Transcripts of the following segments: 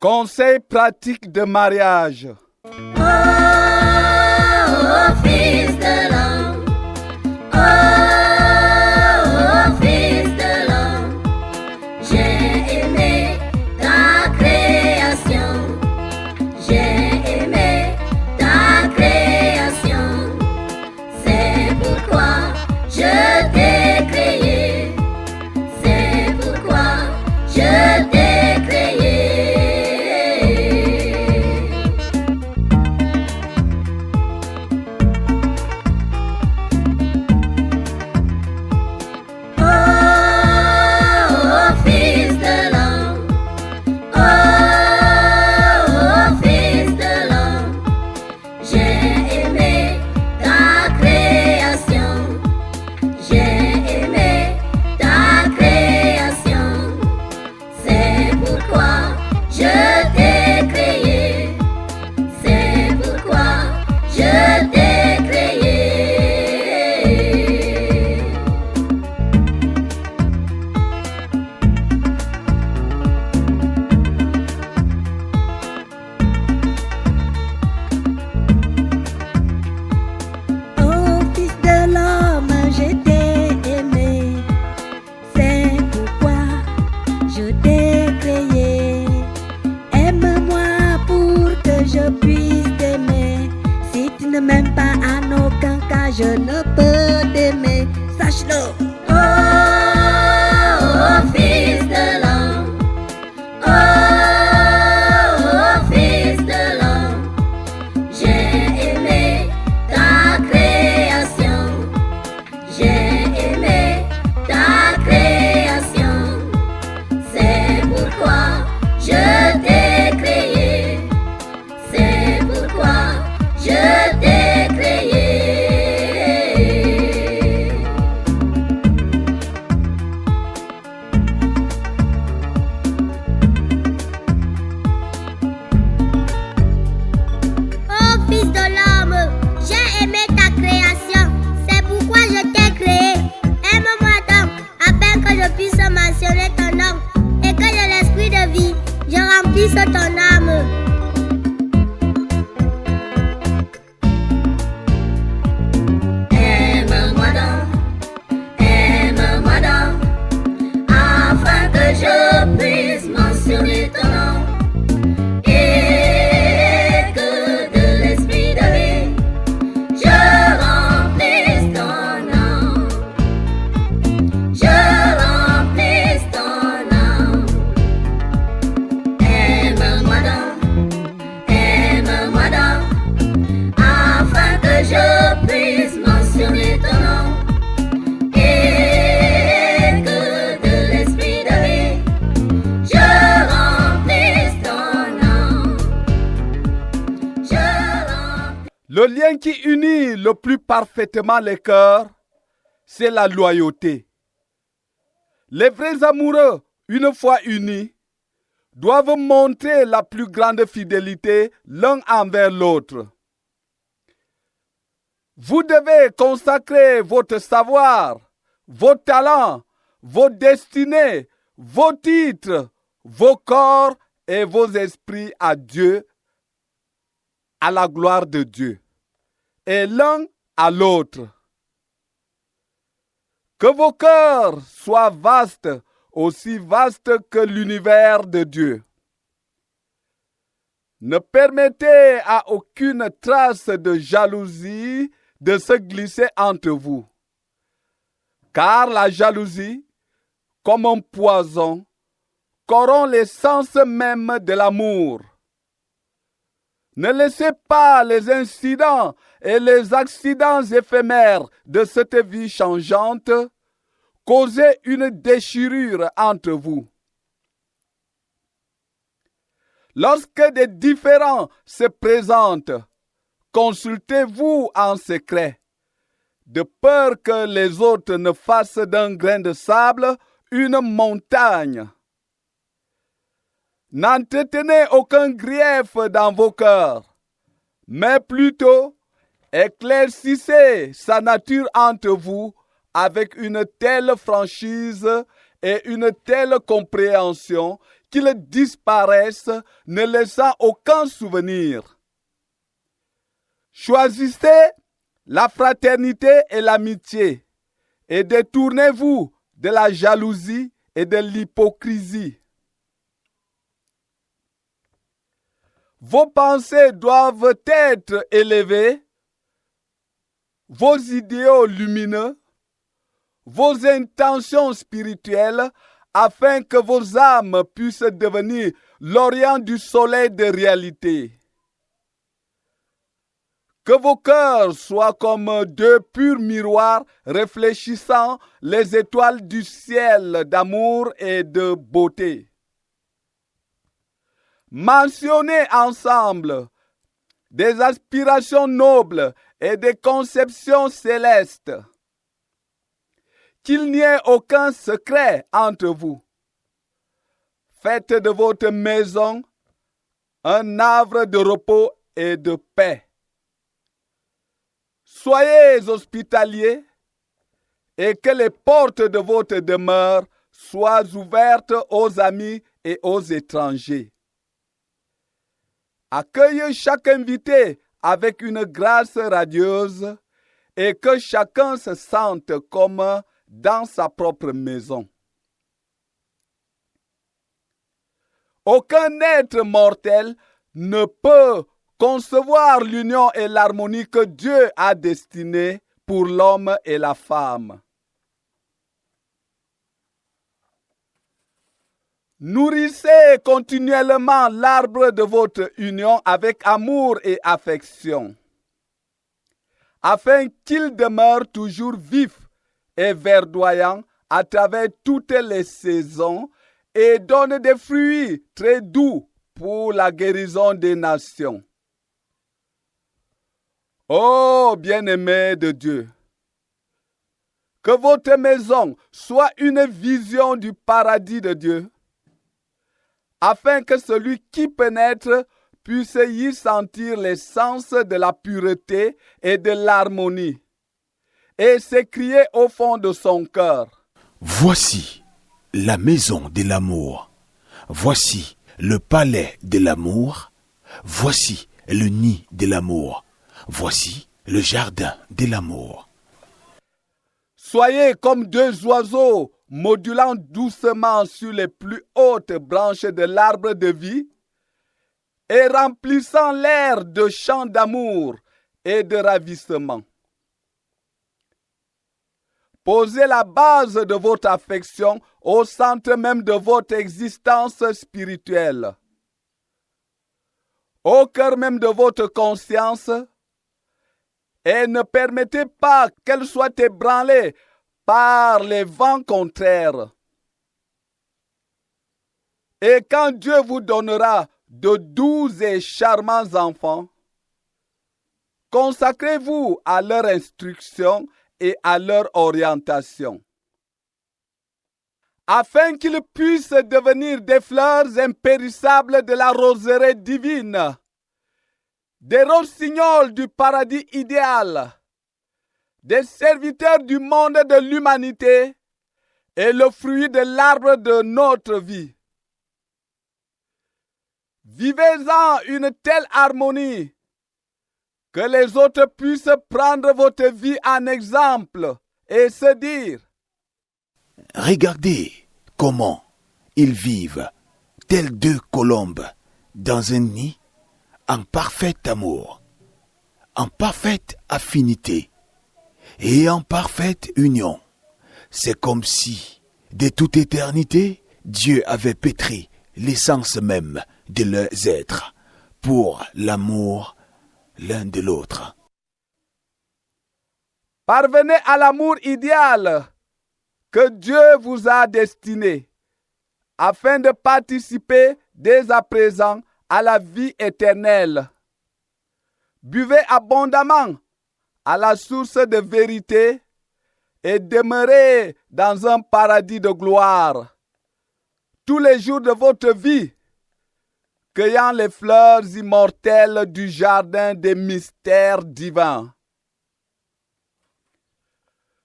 Conseil pratique de mariage. Oh, fils de l'homme. Oh, fils de l'homme. J'ai aimé ta création. J'ai aimé ta création. C'est pourquoi je t'ai créé. C'est pourquoi je t'ai créé. Même pas en aucun cas je ne peux t'aimer, sache-le. Oh, fils de l'homme. Oh, fils de l'homme. J'ai aimé ta création. J'ai aimé ta création. C'est pourquoi je t'ai créé. C'est pourquoi je t'ai créé. Oh fils de l'homme, j'ai aimé ta création, c'est pourquoi je t'ai créé. Aime-moi donc, afin que je puisse mentionner ton nom et que de l'esprit de vie, je remplisse ton âme. Je puisse mentionner ton nom et que de l'esprit de vie je remplisse ton nom. Je remplisse ton nom. Aime-moi donc, afin que je puisse mentionner ton nom. Le lien qui unit le plus parfaitement les cœurs, c'est la loyauté. Les vrais amoureux, une fois unis, doivent montrer la plus grande fidélité l'un envers l'autre. Vous devez consacrer votre savoir, vos talents, vos destinées, vos titres, vos corps et vos esprits à Dieu, à la gloire de Dieu, et l'un à l'autre. Que vos cœurs soient vastes, aussi vastes que l'univers de Dieu. Ne permettez à aucune trace de jalousie de se glisser entre vous, car la jalousie, comme un poison, corrompt l'essence même de l'amour. Ne laissez pas les incidents et les accidents éphémères de cette vie changeante causer une déchirure entre vous. Lorsque des différends se présentent, consultez-vous en secret, de peur que les autres ne fassent d'un grain de sable une montagne. N'entretenez aucun grief dans vos cœurs, mais plutôt éclaircissez sa nature entre vous avec une telle franchise et une telle compréhension qu'ils disparaissent, ne laissant aucun souvenir. Choisissez la fraternité et l'amitié, et détournez-vous de la jalousie et de l'hypocrisie. Vos pensées doivent être élevées, vos idéaux lumineux, vos intentions spirituelles, afin que vos âmes puissent devenir l'orient du soleil de réalité. Que vos cœurs soient comme deux purs miroirs réfléchissant les étoiles du ciel d'amour et de beauté. Mentionnez ensemble des aspirations nobles et des conceptions célestes. Qu'il n'y ait aucun secret entre vous. Faites de votre maison un havre de repos et de paix. Soyez hospitaliers et que les portes de votre demeure soient ouvertes aux amis et aux étrangers. Accueillez chaque invité avec une grâce radieuse et que chacun se sente comme dans sa propre maison. Aucun être mortel ne peut concevoir l'union et l'harmonie que Dieu a destinée pour l'homme et la femme. Nourrissez continuellement l'arbre de votre union avec amour et affection, afin qu'il demeure toujours vif et verdoyant à travers toutes les saisons et donne des fruits très doux pour la guérison des nations. Ô bien-aimés de Dieu, que votre maison soit une vision du paradis de Dieu, afin que celui qui pénètre puisse y sentir l'essence de la pureté et de l'harmonie, et s'écrier au fond de son cœur: Voici la maison de l'amour. Voici le palais de l'amour. Voici le nid de l'amour. Voici le jardin de l'amour. Soyez comme deux oiseaux modulant doucement sur les plus hautes branches de l'arbre de vie et remplissant l'air de chants d'amour et de ravissement. Posez la base de votre affection au centre même de votre existence spirituelle, au cœur même de votre conscience, et ne permettez pas qu'elle soit ébranlée par les vents contraires. Et quand Dieu vous donnera de doux et charmants enfants, consacrez-vous à leur instruction et à leur orientation, afin qu'ils puissent devenir des fleurs impérissables de la roseraie divine, des rossignols du paradis idéal, des serviteurs du monde de l'humanité et le fruit de l'arbre de notre vie. Vivez-en une telle harmonie que les autres puissent prendre votre vie en exemple et se dire: Regardez comment ils vivent, tels deux colombes, dans un nid, en parfait amour, en parfaite affinité et en parfaite union. C'est comme si, de toute éternité, Dieu avait pétri l'essence même de leurs êtres pour l'amour l'un de l'autre. Parvenez à l'amour idéal que Dieu vous a destiné, afin de participer dès à présent à la vie éternelle. Buvez abondamment à la source de vérité et demeurez dans un paradis de gloire tous les jours de votre vie, cueillant les fleurs immortelles du jardin des mystères divins.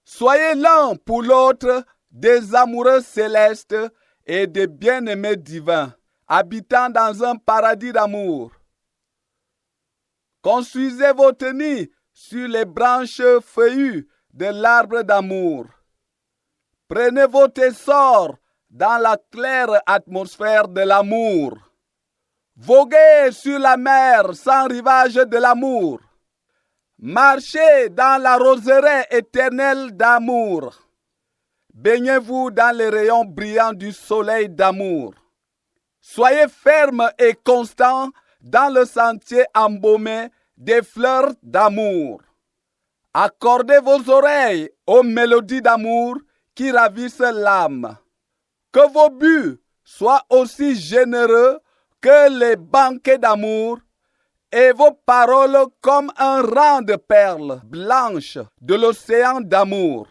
Soyez l'un pour l'autre des amoureux célestes et des bien-aimés divins. habitant dans un paradis d'amour. Construisez votre nid sur les branches feuillues de l'arbre d'amour. Prenez votre essor dans la claire atmosphère de l'amour. Voguez sur la mer sans rivage de l'amour. Marchez dans la roseraie éternelle d'amour. Baignez-vous dans les rayons brillants du soleil d'amour. Soyez ferme et constant dans le sentier embaumé des fleurs d'amour. Accordez vos oreilles aux mélodies d'amour qui ravissent l'âme. Que vos buts soient aussi généreux que les banquets d'amour et vos paroles comme un rang de perles blanches de l'océan d'amour.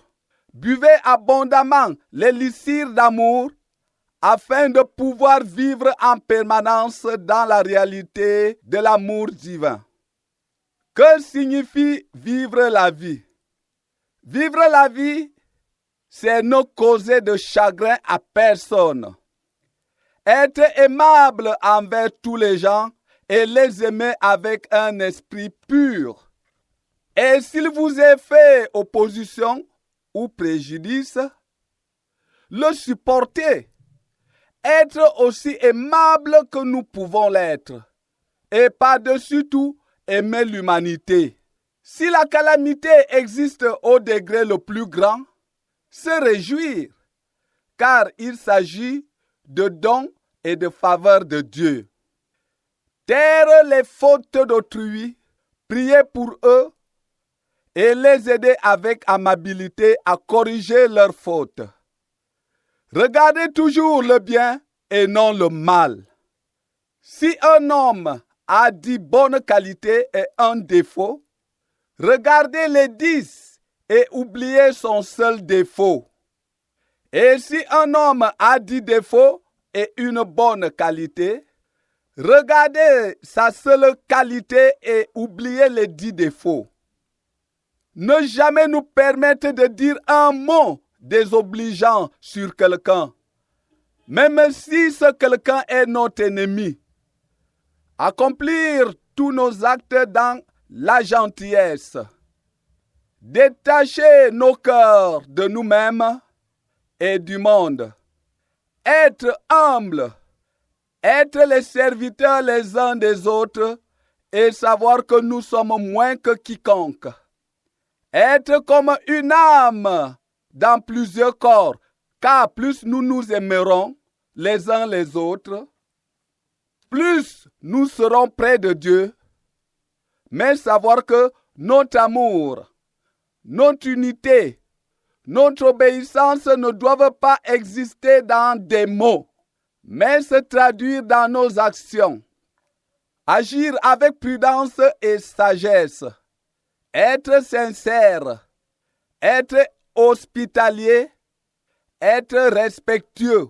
Buvez abondamment l'élixir d'amour afin de pouvoir vivre en permanence dans la réalité de l'amour divin. Que signifie vivre la vie? Vivre la vie, c'est ne causer de chagrin à personne. Être aimable envers tous les gens et les aimer avec un esprit pur. Et s'il vous est fait opposition ou préjudice, le supporter. Être aussi aimable que nous pouvons l'être. Et par-dessus tout, aimer l'humanité. Si la calamité existe au degré le plus grand, se réjouir, car il s'agit de dons et de faveurs de Dieu. Taire les fautes d'autrui, prier pour eux et les aider avec amabilité à corriger leurs fautes. Regardez toujours le bien et non le mal. Si un homme a 10 bonnes qualités et un défaut, regardez les 10 et oubliez son seul défaut. Et si un homme a 10 défauts et une bonne qualité, regardez sa seule qualité et oubliez les 10 défauts. Ne jamais nous permettre de dire un mot désobligeant sur quelqu'un, même si ce quelqu'un est notre ennemi. Accomplir tous nos actes dans la gentillesse. Détacher nos cœurs de nous-mêmes et du monde. Être humble. Être les serviteurs les uns des autres et savoir que nous sommes moins que quiconque. Être comme une âme dans plusieurs corps, car plus nous nous aimerons les uns les autres, plus nous serons près de Dieu, mais savoir que notre amour, notre unité, notre obéissance ne doivent pas exister dans des mots, mais se traduire dans nos actions. Agir avec prudence et sagesse, être sincère, être hospitalier, être respectueux,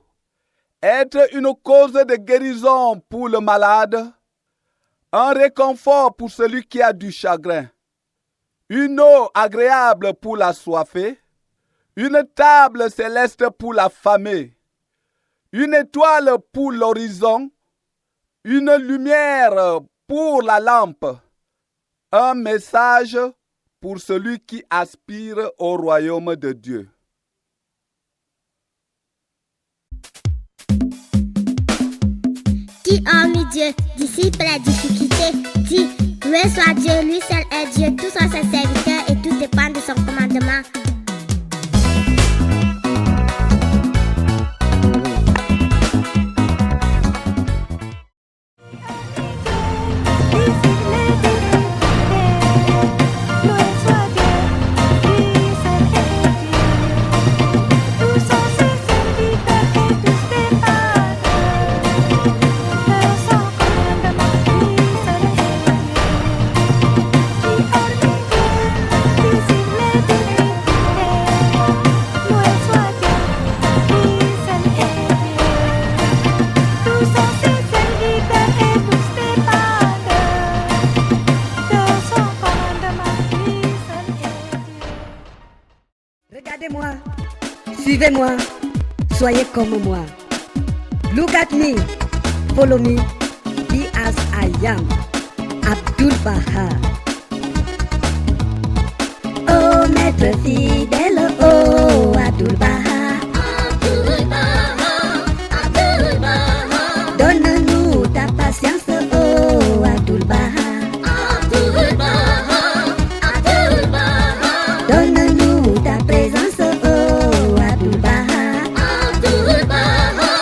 être une cause de guérison pour le malade, un réconfort pour celui qui a du chagrin, une eau agréable pour la soifée, une table céleste pour l'affamé, une étoile pour l'horizon, une lumière pour la lampe, un message pour celui qui aspire au royaume de Dieu. Qui hormis Dieu dissipe les difficultés, dit, loué soit Dieu, lui seul est Dieu, tous sont ses serviteurs et tout dépend de son commandement. Regardez-moi, suivez-moi, soyez comme moi. Look at me, follow me, be as I am, Abdul Baha. Oh maître fidèle, oh Abdul Baha. Abdul Baha, Abdul Baha. Donne-nous ta patience, oh Abdul Baha. Abdul Baha, Abdul Baha. Donne-nous ta présence, oh Abdul Baha. Abdul Baha,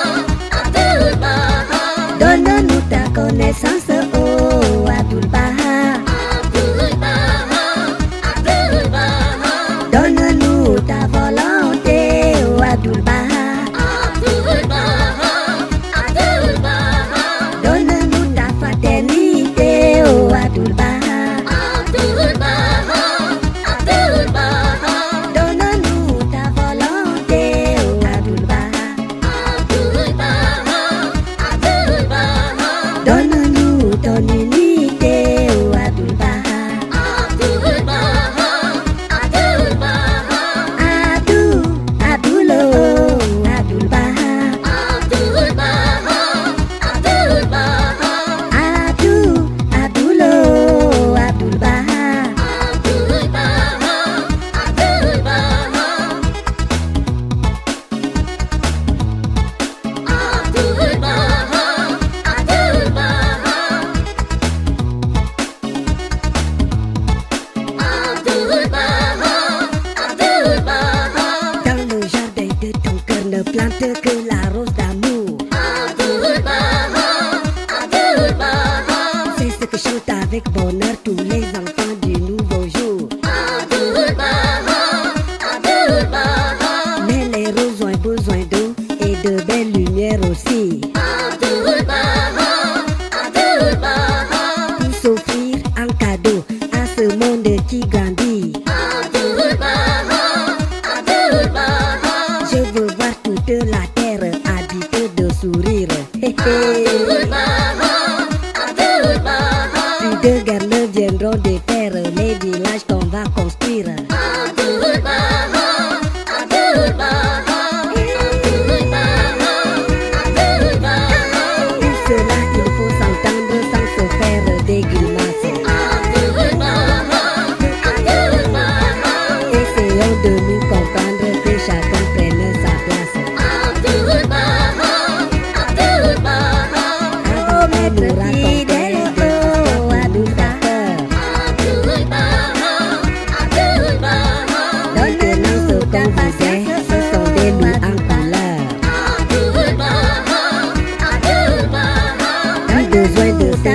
Abdul Baha. Donne-nous ta connaissance, oh Abdul Baha. Abdul Baha, Abdul Baha. Donne-nous ta volonté, oh Abdul Baha. Abdul Baha, Abdul Baha. Donne-nous ta fraternité, oh Abdul Baha. Abdul Baha, Abdul Baha. Donne-nous ta volonté, oh Abdul Baha. Abdul Baha, Abdul Baha. Donne-nous ton unité, oh Abdul Baha. Abdul Baha, Abdul Baha. Abdul, Abdul, oh Abdul Baha. Abdul Baha, Abdul Baha. Abdul, Abdul, oh Abdul Baha. Abdul Baha, Abdul Baha. Abdul Baha, Abdul Baha. Abdul Baha, Abdul Baha. Dans le jardin de ton cœur ne plante que la rose d'amour. Abdul Baha, Abdul Baha. C'est ce que chantent avec bonheur tous les enfants du nouveau jour. Abdul Baha, Abdul Baha. Mais les roses ont besoin d'eau et de belles lumières aussi. Abdul Baha, Abdul Baha. Pour s'offrir en cadeau à ce monde qui grandit. Abdul Baha, Abdul Baha. Je veux voir toute la terre habitée de sourires. Hé Abdul hé. Baha, Abdul Baha. Plus de guerres ne viendront défaire les villages qu'on va construire. Abdul Baha, Abdul Baha. Abdul Baha, Abdul Baha. Pour cela, il faut s'entendre sans se faire des grimaces. Abdul Baha, Abdul Baha. Essayons de nous comprendre que chacun prenne sa place. Abdul Baha, Abdul Baha. Avant de nous raconter oh Abdul Baha. Abdul Baha, Abdul Baha. Maintenant ce qu'on faisait, ce sont des loups en couleur. Abdul Baha, Abdul Baha. Pas besoin de se